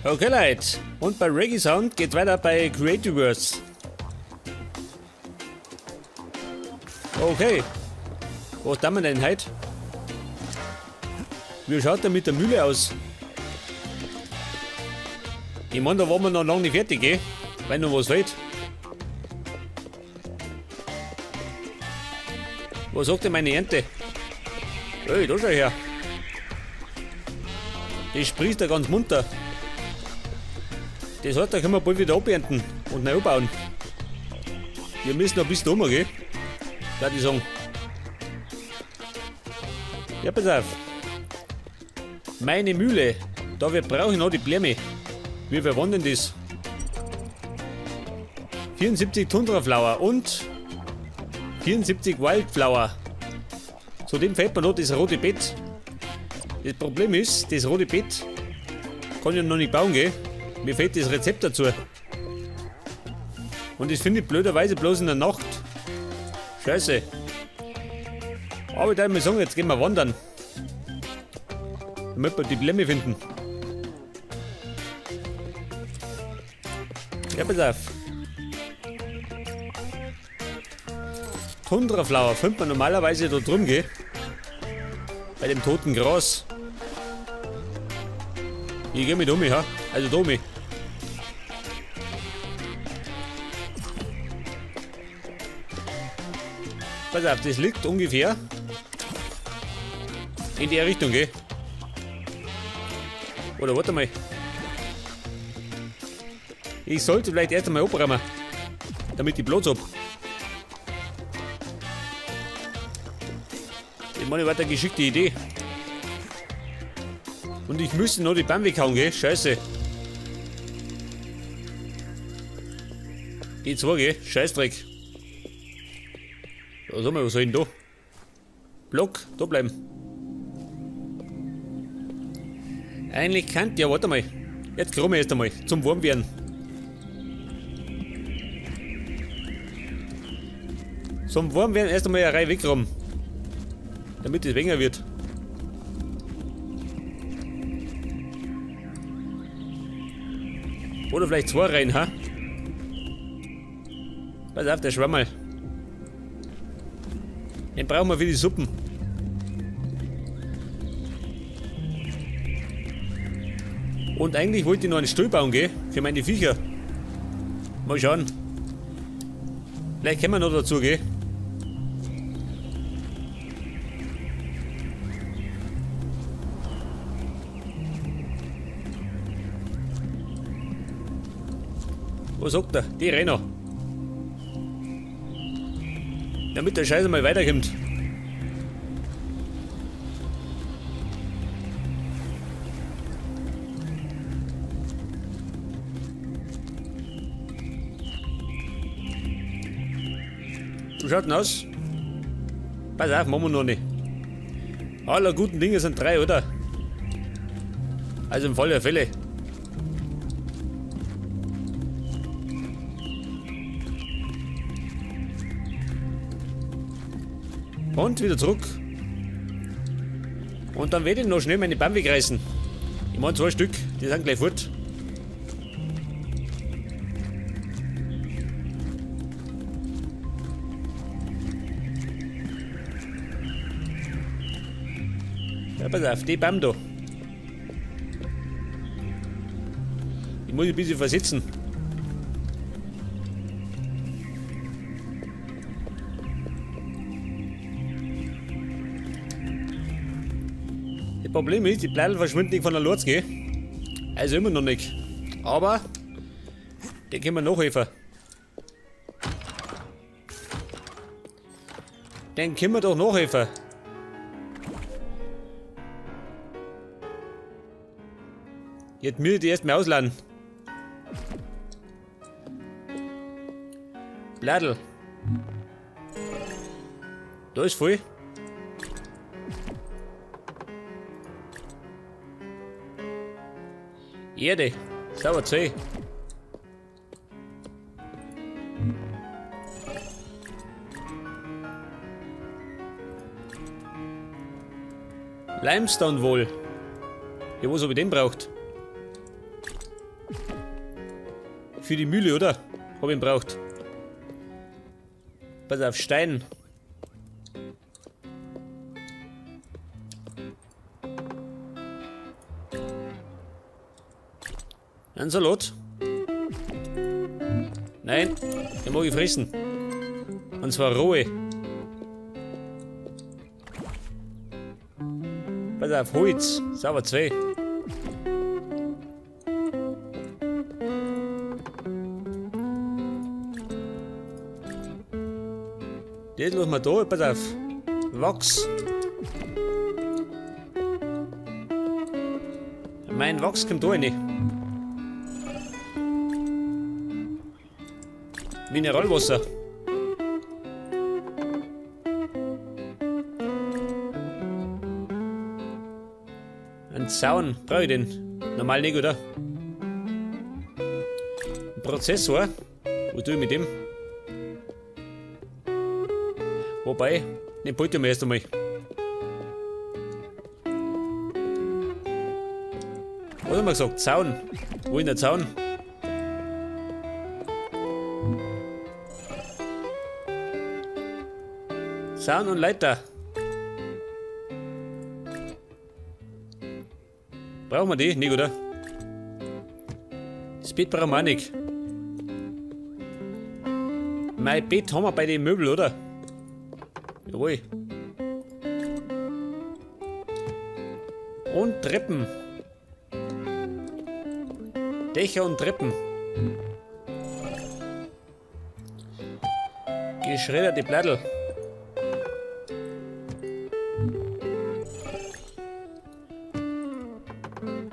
Okay Leute, und bei Reggae Sound geht's weiter bei Creativerse. Okay, was tun wir denn heute? Wie schaut denn mit der Mühle aus? Ich meine, da waren wir noch lange nicht fertig, gell? Weil noch was fehlt. Was sagt denn meine Ernte? Hey, da schau her. Das sprießt ja ganz munter. Das heißt, da können wir bald wieder abernten und neu bauen. Wir müssen noch bis da oben, gell? Darf ich sagen. Ja, pass auf. Meine Mühle. Da brauche ich noch die Bläme. Wie viel waren denn das? 74 Tundraflower und 74 Wildflower. Zudem fehlt mir noch das rote Bett. Das Problem ist, das rote Bett kann ich noch nicht bauen, gell? Mir fehlt das Rezept dazu. Und das finde ich blöderweise bloß in der Nacht. Scheiße. Aber ich darf mal sagen, jetzt gehen wir wandern. Damit wir die Blämme finden. Ja, pass auf. Tundraflower findet man normalerweise da drum, gell? Bei dem toten Gras. Ich gehe mit um, ja? Also da um. Pass auf, das liegt ungefähr in der Richtung, gell? Oder warte mal. Ich sollte vielleicht erst einmal abräumen, damit ich Platz hab. Ich meine, war eine geschickte Idee. Und ich müsste noch die Bäume weghauen, gell? Scheiße. Die zwei, gell? Scheißdreck. Ja, sag mal, was soll ich denn da? Block, da bleiben. Eigentlich kann, ja, warte mal. Jetzt komme ich erst einmal zum Warmwerden. Zum Warmwerden erst einmal eine Reihe wegräumen. Damit es weniger wird. Oder vielleicht zwei rein, ha? Pass auf, der Schwammerl. Den brauchen wir für die Suppen. Und eigentlich wollte ich noch einen Stuhl bauen, gell? Für meine Viecher. Mal schauen. Vielleicht kommen wir noch dazu, gell? Was sagt er? Die Renner. Damit der Scheiße mal weiterkommt. Wie schaut denn aus? Pass auf, machen wir noch nicht. Aller guten Dinge sind drei, oder? Also im Fall der Fälle. Und wieder zurück. Und dann werde ich noch schnell meine Bäume wegreißen. Ich meine 2 Stück, die sind gleich fort. Ja, pass auf, die Bäume da. Die muss ich ein bisschen versetzen. Das Problem ist, die Blätter verschwinden nicht von der Lurz, gell? Also immer noch nicht. Aber, den können wir nachhelfen. Den können wir doch nachhelfen. Jetzt müssen die erstmal ausladen. Blättel. Da ist voll. Erde, sauber zu. Limestone wohl. Ja, was habe ich den braucht? Für die Mühle, oder? Hab ihn braucht. Pass auf, Stein. Ein Salat. Nein, den mag ich fressen. Und zwar rohe. Pass auf, Holz. Sauber 2. Das lassen wir da, pass auf. Wachs. Mein Wachs kommt da rein. Mineralwasser. Ein Zaun, brauche ich den? Normal nicht, oder? Ein Prozessor. Was tue ich mit dem? Wobei, den behalten wir erst einmal. Was haben wir gesagt? Zaun. Wo ist der Zaun? Zaun und Leiter. Brauchen wir die? Nicht, oder? Das Bett brauchen wir auch nicht. Mein Bett haben wir bei den Möbeln, oder? Jawohl. Und Treppen. Dächer und Treppen. Geschredderte Blattel.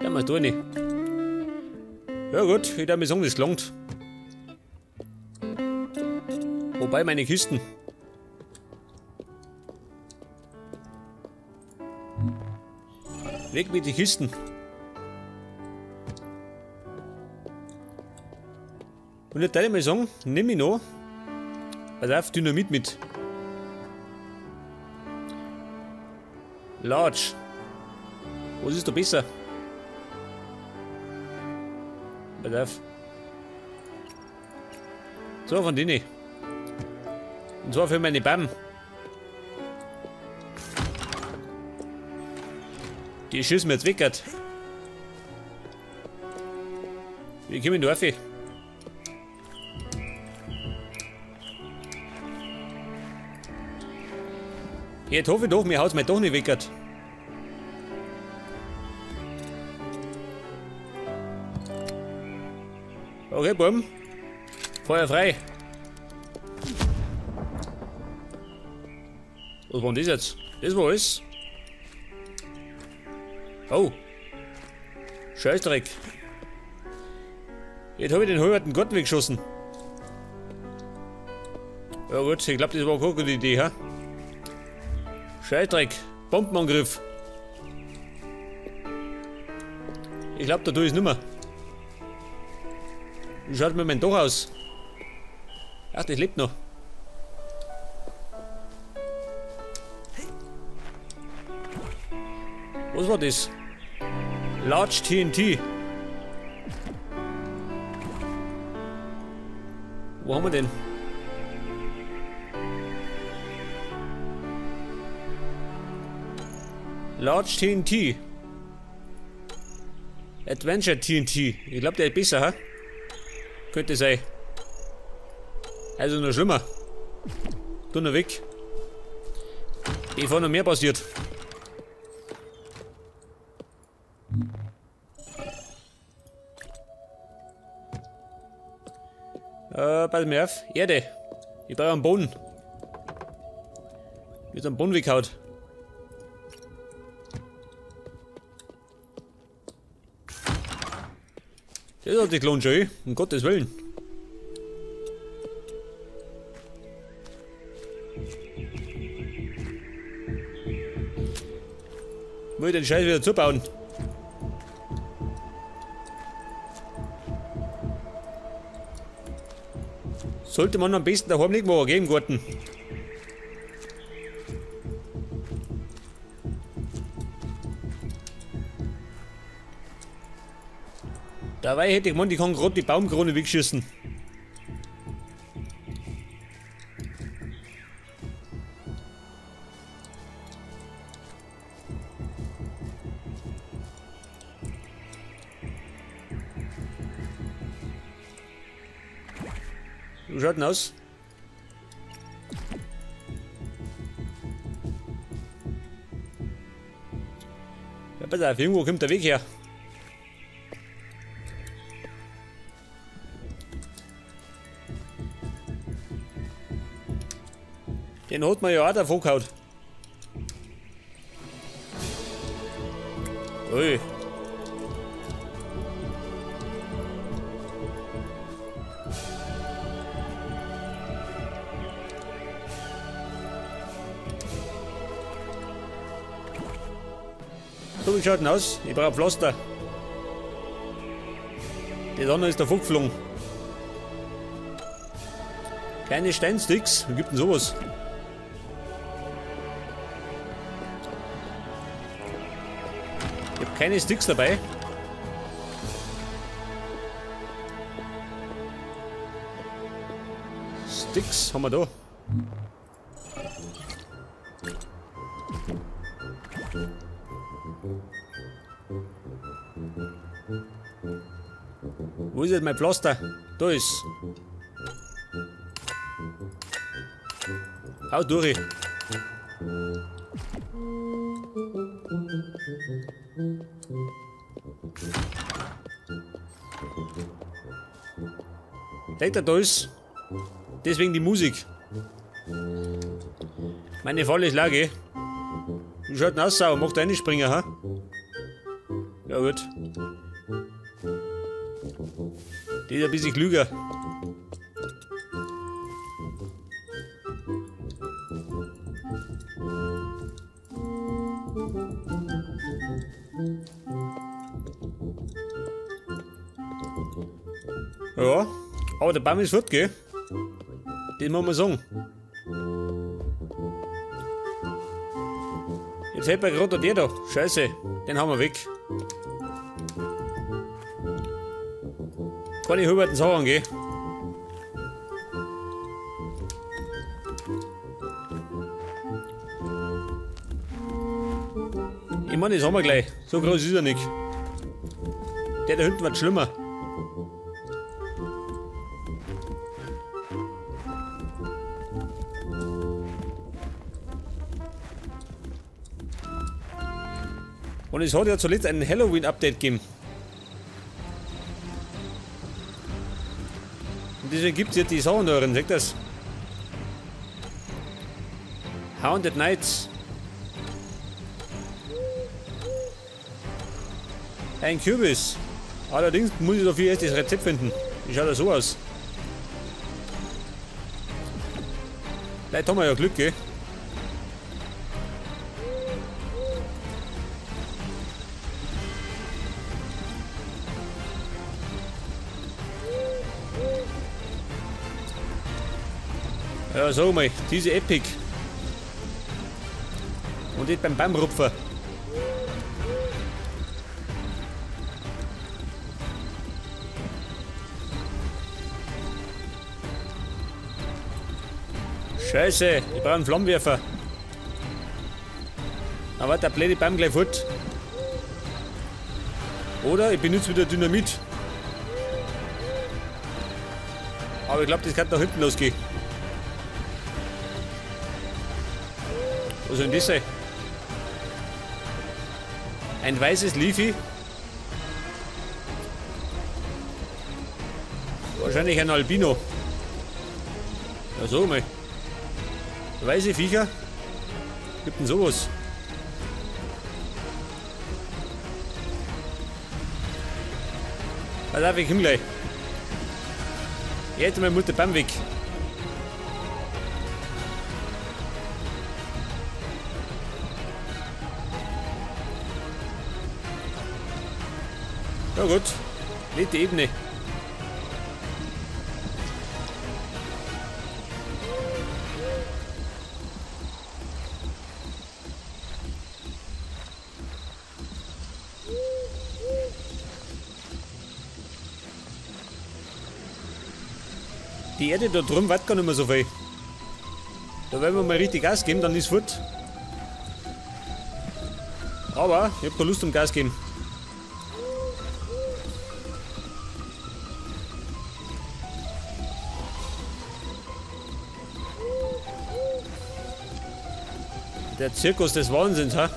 Ja, mal da nicht. Ja gut, ich darf mir sagen, das gelangt. Wobei meine Kisten. Weg mit den Kisten. Und jetzt darf ich mal sagen, nimm ich noch. Pass auf, Dynamit mit. Large. Was ist da besser? Pass auf. So, von denen. Und zwar für meine Bam. Die schießen mir jetzt weg. Wie kommen da rauf? Jetzt hoffe ich doch, mir haut's mir doch nicht weg. Okay, Buben. Feuer frei. Was war denn das jetzt? Das war alles. Oh. Scheißdreck. Jetzt habe ich den halben Garten weggeschossen. Ja gut, ich glaube, das war keine gute Idee, ha? Scheißdreck. Bombenangriff. Ich glaube, da tue ich es nicht mehr. Wie schaut mir mein Dach aus? Ach, das lebt noch. Was war das? Large TNT. Wo haben wir den? Large TNT. Adventure TNT. Ich glaube, der ist besser, ha? Könnte sein. Also noch schlimmer. Tu noch weg. Bevor noch mehr passiert. Pass mir auf. Erde. Ich brauche einen Boden. Mit einem Boden weghaut. Das hat sich gelohnt schon, um Gottes Willen. Muss ich den Scheiß wieder zubauen. Sollte man am besten daheim nicht machen, gell, im Garten. Dabei hätte ich gemeint, ich kann gerade die Baumkrone wegschießen. Wie schaut denn aus? Ja, pass auf, irgendwo kommt der Weg her. Den hat man ja auch davon gehauen. Ui. So, wie schaut denn aus? Ich brauche Pflaster. Die Sonne ist davon geflogen. Keine Steinsticks? Wie gibt denn sowas? Ich habe keine Sticks dabei. Sticks haben wir da. Wo ist jetzt mein Pflaster? Da ist. Hau durch. Seht ihr, da ist. Deswegen die Musik. Meine Falle ist Lage. Du schaut aus, Sau. Mach da reinspringen, ha? Ja, gut. Die ist ein bisschen klüger. Ja, aber der Baum ist fort, gell? Das muss man sagen. Jetzt fällt mir gerade der da. Scheiße, den haben wir weg. Kann ich Huberten sagen, gell? Ich meine, das haben wir gleich. So groß ist er nicht. Der da hinten wird schlimmer. Und es hat ja zuletzt ein Halloween-Update gegeben. Und deswegen gibt es jetzt die Sachen da drin, seht ihr das? Haunted Nights. Ein Kürbis. Allerdings muss ich dafür erst das Rezept finden. Wie schaut das so aus? Vielleicht haben wir ja Glück, gell? Ja, so mal, diese Epic. Und jetzt beim Baumrupfer. Scheiße, ich brauche einen Flammenwerfer. Aber der blöde Baum gleich fort. Oder ich benutze wieder Dynamit. Aber ich glaube, das kann da hinten losgehen. Was soll denn das sein? Ein weißes Leafy. Wahrscheinlich ein Albino. Ja, so mal. Weiße Viecher. Gibt denn sowas? Da darf ich hin gleich. Jetzt meine Mutter Baum weg. Ja gut, nicht die Ebene. Die Erde da drüben wartet gar nicht mehr so viel. Da werden wir mal richtig Gas geben, dann ist fort. Aber ich hab keine Lust um Gas geben. Der Zirkus des Wahnsinns, ha?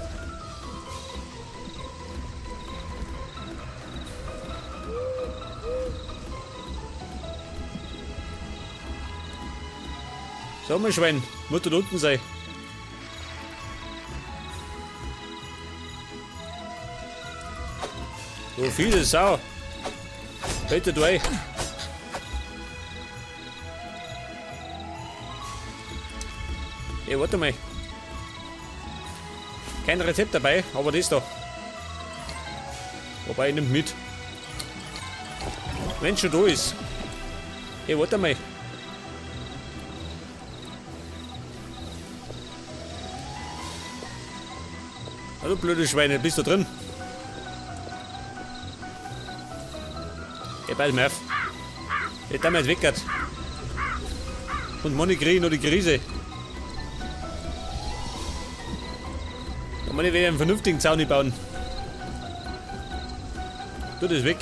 So, mein Schwein, muss dort unten sein. So viele Sau. Bitte du ein. Ey, warte mal. Kein Rezept dabei, aber das da. Wobei, ich nimmt mit. Wenn schon da ist. Ey, warte mal. Hallo blöde Schweine, bist du drin? Ey, pass mal auf. Jetzt haben wir jetzt weggert. Und Money kriegen nur die Krise. Da muss ich wieder einen vernünftigen Zaun bauen. Tu das weg.